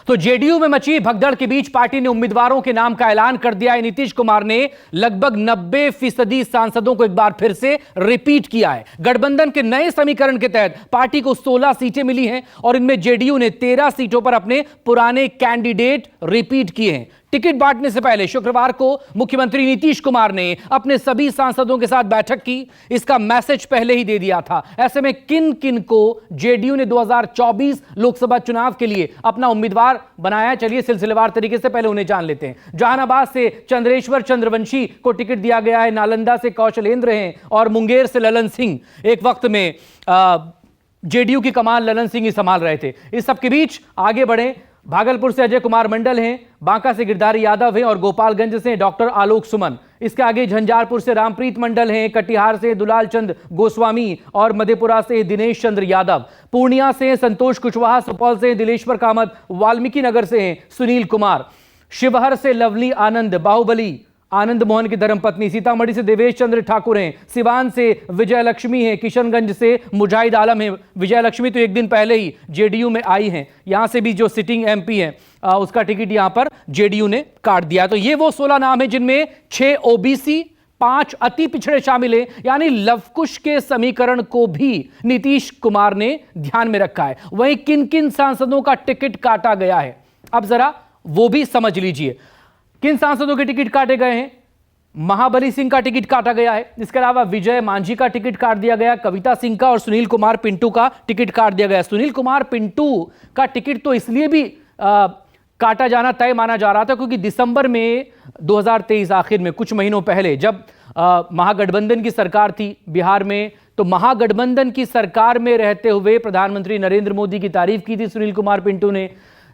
तो जेडीयू में मची भगदड़ के बीच पार्टी ने उम्मीदवारों के नाम का ऐलान कर दिया है। नीतीश कुमार ने लगभग 90% सांसदों को एक बार फिर से रिपीट किया है। गठबंधन के नए समीकरण के तहत पार्टी को 16 सीटें मिली हैं और इनमें जेडीयू ने 13 सीटों पर अपने पुराने कैंडिडेट रिपीट किए हैं। टिकट बांटने से पहले शुक्रवार को मुख्यमंत्री नीतीश कुमार ने अपने सभी सांसदों के साथ बैठक की। इसका मैसेज पहले ही दे दिया था। ऐसे में किन किन को जेडीयू ने 2024 लोकसभा चुनाव के लिए अपना उम्मीदवार बनाया, चलिए सिलसिलेवार तरीके से पहले उन्हें जान लेते हैं। जहानाबाद से चंद्रेश्वर चंद्रवंशी को टिकट दिया गया है, नालंदा से कौशलेंद्र हैं और मुंगेर से ललन सिंह। एक वक्त में जेडीयू की कमान ललन सिंह ही संभाल रहे थे। इस सबके बीच आगे बढ़े, भागलपुर से अजय कुमार मंडल हैं, बांका से गिरधारी यादव हैं और गोपालगंज से डॉक्टर आलोक सुमन। इसके आगे झंझारपुर से रामप्रीत मंडल हैं, कटिहार से दुलाल चंद गोस्वामी और मधेपुरा से दिनेश चंद्र यादव। पूर्णिया से संतोष कुशवाहा, सुपौल से दिलेश्वर कामत, वाल्मीकि नगर से हैं सुनील कुमार, शिवहर से लवली आनंद बाहुबली आनंद मोहन की धर्मपत्नी, सीतामढ़ी से देवेश चंद्र ठाकुर हैं, सिवान से विजय लक्ष्मी हैं, किशनगंज से मुजाहिद आलम हैं। विजय लक्ष्मी तो एक दिन पहले ही जेडीयू में आई हैं। यहां से भी जो सिटिंग एमपी हैं उसका टिकट यहां पर जेडीयू ने काट दिया। तो ये वो 16 नाम हैं जिनमें 6 ओबीसी, 5 अति पिछड़े शामिल हैं। यानी लवकुश के समीकरण को भी नीतीश कुमार ने ध्यान में रखा है। वहीं किन किन सांसदों का टिकट काटा गया है, अब जरा वो भी समझ लीजिए। किन सांसदों के टिकट काटे गए हैं? महाबली सिंह का टिकट काटा गया है। इसके अलावा विजय मांझी का टिकट काट दिया गया, कविता सिंह का और सुनील कुमार पिंटू का टिकट काट दिया गया। सुनील कुमार पिंटू का टिकट तो इसलिए भी काटा जाना तय माना जा रहा था क्योंकि दिसंबर में 2023 आखिर में कुछ महीनों पहले जब महागठबंधन की सरकार थी बिहार में, तो महागठबंधन की सरकार में रहते हुए प्रधानमंत्री नरेंद्र मोदी की तारीफ की थी सुनील कुमार पिंटू ने।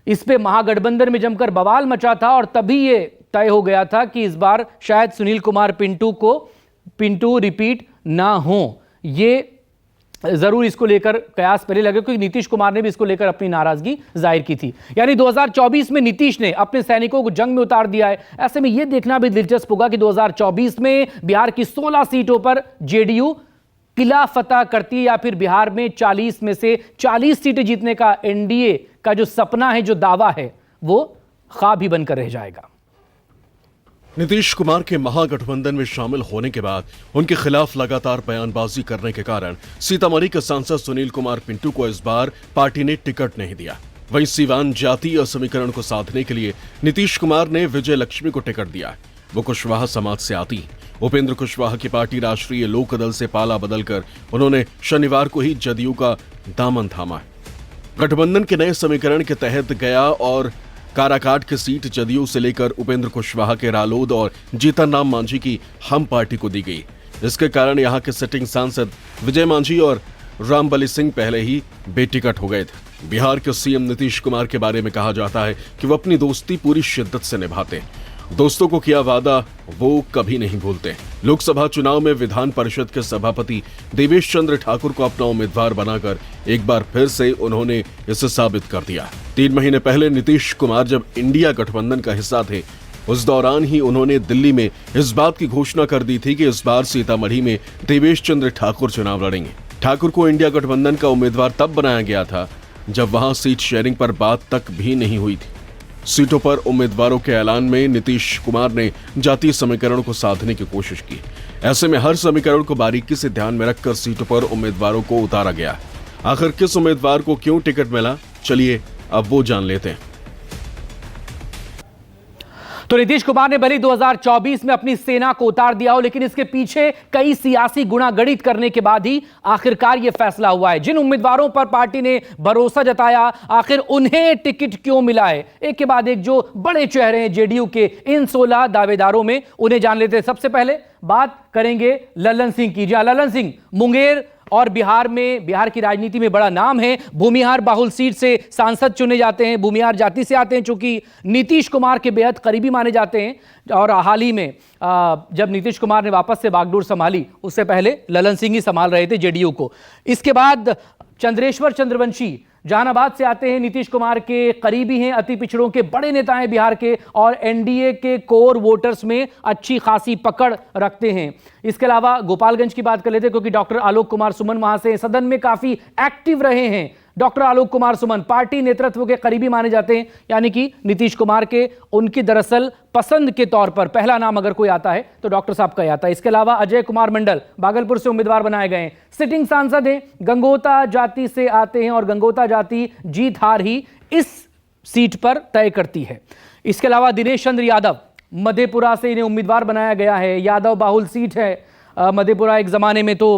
इस पे महागठबंधन में जमकर बवाल मचा था और तभी ये तय हो गया था कि इस बार शायद सुनील कुमार पिंटू रिपीट ना हो। ये जरूर इसको लेकर कयास पहले लगे क्योंकि नीतीश कुमार ने भी इसको लेकर अपनी नाराजगी जाहिर की थी। यानी 2024 में नीतीश ने अपने सैनिकों को जंग में उतार दिया है। ऐसे में यह देखना भी दिलचस्प होगा कि 2024 में बिहार की 16 सीटों पर जेडीयू किला फतह करती है या फिर बिहार में 40 में से 40 सीटें जीतने का एनडीए का जो सपना है, जो दावा है, वो ख्वाब ही बनकर रह जाएगा। नीतीश कुमार के महागठबंधन में शामिल होने के बाद उनके खिलाफ लगातार बयानबाजी करने के कारण सीतामढ़ी के सांसद सुनील कुमार पिंटू को इस बार पार्टी ने टिकट नहीं दिया। वहीं सीवान जातीय समीकरण को साधने के लिए नीतीश कुमार ने विजय लक्ष्मी को टिकट दिया। वो कुशवाहा समाज से आती। उपेंद्र कुशवाहा की पार्टी राष्ट्रीय लोकदल से पाला बदलकर उन्होंने शनिवार को ही जदयू का दामन थामा। गठबंधन के नए समीकरण के तहत गया और काराकाट की सीट जदयू से लेकर उपेंद्र कुशवाहा के रालोद और जीतन राम मांझी की हम पार्टी को दी गई। इसके कारण यहां के सिटिंग सांसद विजय मांझी और रामबली सिंह पहले ही बेटिकट हो गए थे। बिहार के सीएम नीतीश कुमार के बारे में कहा जाता है कि वो अपनी दोस्ती पूरी शिद्दत से निभाते। दोस्तों को किया वादा वो कभी नहीं भूलते। लोकसभा चुनाव में विधान परिषद के सभापति देवेश चंद्र ठाकुर को अपना उम्मीदवार बनाकर एक बार फिर से उन्होंने इसे साबित कर दिया। 3 महीने पहले नीतीश कुमार जब इंडिया गठबंधन का हिस्सा थे, उस दौरान ही उन्होंने दिल्ली में इस बात की घोषणा कर दी थी कि इस बार सीतामढ़ी में देवेश चंद्र ठाकुर चुनाव लड़ेंगे। ठाकुर को इंडिया गठबंधन का उम्मीदवार तब बनाया गया था जब वहां सीट शेयरिंग पर बात तक भी नहीं हुई थी। सीटों पर उम्मीदवारों के ऐलान में नीतीश कुमार ने जातीय समीकरण को साधने की कोशिश की। ऐसे में हर समीकरण को बारीकी से ध्यान में रखकर सीटों पर उम्मीदवारों को उतारा गया। आखिर किस उम्मीदवार को क्यों टिकट मिला, चलिए अब वो जान लेते हैं। तो नीतीश कुमार ने भले 2024 में अपनी सेना को उतार दिया हो, लेकिन इसके पीछे कई सियासी गुणागणित करने के बाद ही आखिरकार यह फैसला हुआ है। जिन उम्मीदवारों पर पार्टी ने भरोसा जताया, आखिर उन्हें टिकट क्यों मिला है। एक के बाद एक जो बड़े चेहरे हैं जेडीयू के, इन 16 दावेदारों में, उन्हें जान लेते हैं। सबसे पहले बात करेंगे ललन सिंह की। जी ललन सिंह मुंगेर और बिहार की राजनीति में बड़ा नाम है। भूमिहार बाहुल सीट से सांसद चुने जाते हैं, भूमिहार जाति से आते हैं, चूंकि नीतीश कुमार के बेहद करीबी माने जाते हैं। और हाल ही में जब नीतीश कुमार ने वापस से बागडोर संभाली, उससे पहले ललन सिंह ही संभाल रहे थे जेडीयू को। इसके बाद चंद्रेश्वर चंद्रवंशी जहानाबाद से आते हैं, नीतीश कुमार के करीबी हैं, अति पिछड़ों के बड़े नेता हैं बिहार के और एनडीए के कोर वोटर्स में अच्छी खासी पकड़ रखते हैं। इसके अलावा गोपालगंज की बात कर लेते हैं क्योंकि डॉक्टर आलोक कुमार सुमन वहां से सदन में काफी एक्टिव रहे हैं डॉक्टर आलोक कुमार सुमन पार्टी नेतृत्व के करीबी माने जाते हैं, यानी कि नीतीश कुमार के उनकी दरअसल पसंद के तौर पर पहला नाम अगर कोई आता है तो डॉक्टर साहब का ही आता है। इसके अलावा अजय कुमार मंडल भागलपुर से उम्मीदवार बनाए गए हैं, सिटिंग सांसद हैं, गंगोता जाति से आते हैं और गंगोता जाति जीत हार ही इस सीट पर तय करती है। इसके अलावा दिनेश चंद्र यादव मधेपुरा से इन्हें उम्मीदवार बनाया गया है। यादव बाहुल सीट है मधेपुरा। एक जमाने में तो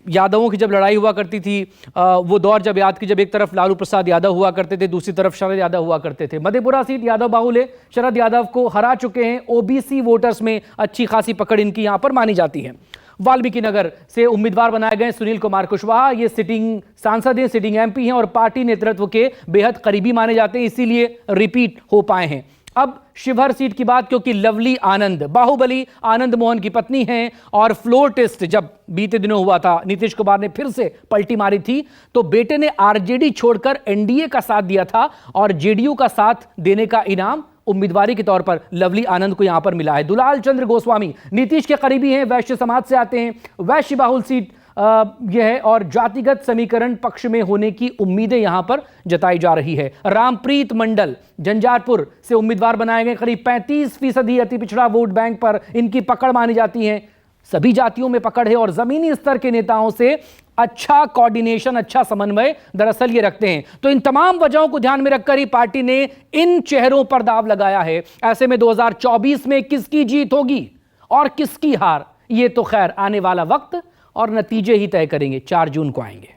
यादवों की जब लड़ाई हुआ करती थी, वो दौर जब याद की, जब एक तरफ लालू प्रसाद यादव हुआ करते थे, दूसरी तरफ शरद यादव हुआ करते थे। मधेपुरा सीट यादव बाहुल है, शरद यादव को हरा चुके हैं। ओबीसी वोटर्स में अच्छी खासी पकड़ इनकी यहां पर मानी जाती है। वाल्मीकि नगर से उम्मीदवार बनाए गए सुनील कुमार कुशवाहा, ये सिटिंग सांसद हैं, सिटिंग एमपी हैं और पार्टी नेतृत्व के बेहद करीबी माने जाते हैं, इसीलिए रिपीट हो पाए हैं। अब शिवहर सीट की बात, क्योंकि लवली आनंद बाहुबली आनंद मोहन की पत्नी हैं और फ्लोर टेस्ट जब बीते दिनों हुआ था, नीतीश कुमार ने फिर से पलटी मारी थी, तो बेटे ने आरजेडी छोड़कर एनडीए का साथ दिया था और जेडीयू का साथ देने का इनाम उम्मीदवारी के तौर पर लवली आनंद को यहां पर मिला है। दुलाल चंद्र गोस्वामी नीतीश के करीबी हैं, वैश्य समाज से आते हैं। वैश्य बाहुल सीट यह है और जातिगत समीकरण पक्ष में होने की उम्मीदें यहां पर जताई जा रही है। रामप्रीत मंडल झंझारपुर से उम्मीदवार बनाए गए, करीब 35% अति पिछड़ा वोट बैंक पर इनकी पकड़ मानी जाती है। सभी जातियों में पकड़ है और जमीनी स्तर के नेताओं से अच्छा कोऑर्डिनेशन, अच्छा समन्वय दरअसल ये रखते हैं। तो इन तमाम वजहों को ध्यान में रखकर ही पार्टी ने इन चेहरों पर दाव लगाया है। ऐसे में 2024 में किसकी जीत होगी और किसकी हार, ये तो खैर आने वाला वक्त और नतीजे ही तय करेंगे। 4 जून को आएंगे।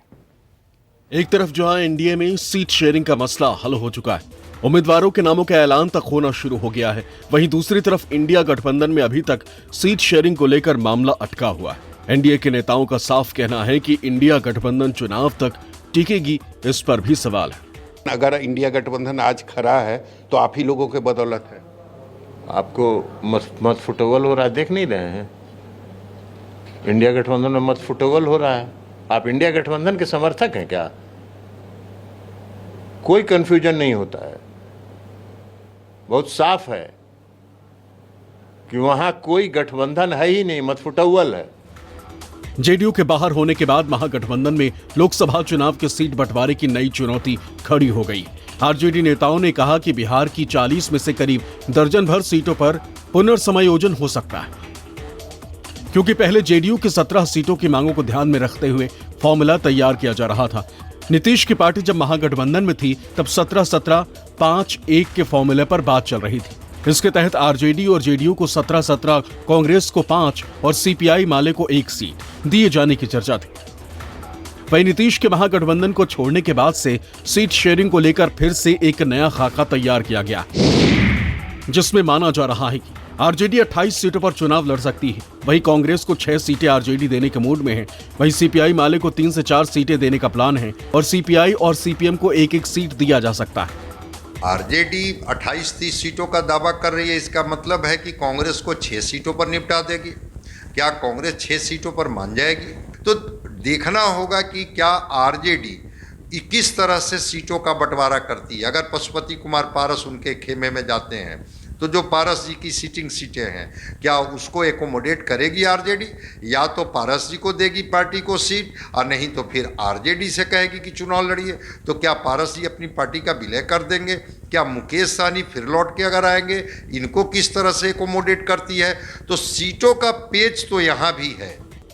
एक तरफ जहां एनडीए में सीट शेयरिंग का मसला हल हो चुका है, उम्मीदवारों के नामों का ऐलान तक होना शुरू हो गया है, वहीं दूसरी तरफ इंडिया गठबंधन में अभी तक सीट शेयरिंग को लेकर मामला अटका हुआ है। एनडीए के नेताओं का साफ कहना है कि इंडिया गठबंधन चुनाव तक टिकेगी, इस पर भी सवाल है। अगर इंडिया गठबंधन आज खड़ा है तो आप ही लोगों के बदौलत है। आपको मत फुटबॉल हो रहा है, देख नहीं रहे हैं? इंडिया गठबंधन में मत फुटबॉल हो रहा है। आप इंडिया गठबंधन के समर्थक हैं क्या? कोई कंफ्यूजन नहीं होता है, बहुत साफ है कि वहां कोई गठबंधन है ही नहीं, मत फुटबॉल है। जेडीयू के बाहर होने के बाद महागठबंधन में लोकसभा चुनाव के सीट बंटवारे की नई चुनौती खड़ी हो गई। आरजेडी नेताओं ने कहा कि बिहार की 40 में से करीब दर्जन भर सीटों पर पुनर्समायोजन हो सकता है, क्योंकि पहले जेडीयू की 17 सीटों की मांगों को ध्यान में रखते हुए फॉर्मूला तैयार किया जा रहा था। नीतीश की पार्टी जब महागठबंधन में थी तब 17-17 5-1 के फॉर्मूले पर बात चल रही थी। इसके तहत आरजेडी और जेडीयू को 17-17, कांग्रेस को 5 और सीपीआई माले को 1 सीट दिए जाने की चर्चा थी। वहीं नीतीश के महागठबंधन को छोड़ने के बाद से सीट शेयरिंग को लेकर फिर से एक नया खाका तैयार किया गया, जिसमें माना जा रहा है कि आरजेडी 28 सीटों पर चुनाव लड़ सकती है। वहीं कांग्रेस को 6 सीटें आरजेडी देने के मूड में है। वहीं सीपीआई माले को 3 से 4 सीटें देने का प्लान है और सीपीआई और सीपीएम को 1-1 सीट दिया जा सकता है। आरजेडी 28-30 सीटों का दावा कर रही है, इसका मतलब है कि कांग्रेस को 6 सीटों पर निपटा देगी। क्या कांग्रेस 6 सीटों पर मान जाएगी? तो देखना होगा कि क्या आरजेडी किस तरह से सीटों का बंटवारा करती है। अगर पशुपति कुमार पारस उनके खेमे में जाते हैं तो जो पारस जी की सीटिंग सीटें हैं, क्या उसको एकोमोडेट करेगी आरजेडी? या तो पारस जी को देगी पार्टी को सीट और नहीं तो फिर आरजेडी से कहेगी कि चुनाव लड़िए। तो क्या पारस जी अपनी पार्टी का विलय कर देंगे? क्या मुकेश सहनी फिर लौट के अगर आएंगे, इनको किस तरह से एकोमोडेट करती है? तो सीटों का पेच तो यहाँ भी है।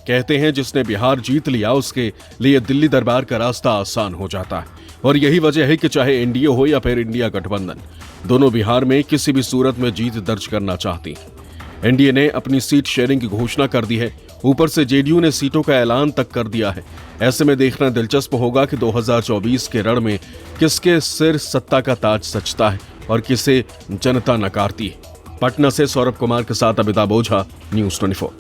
कहते हैं जिसने बिहार जीत लिया उसके लिए दिल्ली दरबार का रास्ता आसान हो जाता है, और यही वजह है कि चाहे एनडीए हो या फिर इंडिया गठबंधन, दोनों बिहार में किसी भी सूरत में जीत दर्ज करना चाहती हैं। एनडीए ने अपनी सीट शेयरिंग की घोषणा कर दी है, ऊपर से जेडीयू ने सीटों का ऐलान तक कर दिया है। ऐसे में देखना दिलचस्प होगा कि 2024 के रण में किसके सिर सत्ता का ताज सजता है और किसे जनता नकारती है। पटना से सौरभ कुमार के साथ अमिताभ ओझा, न्यूज़ 24।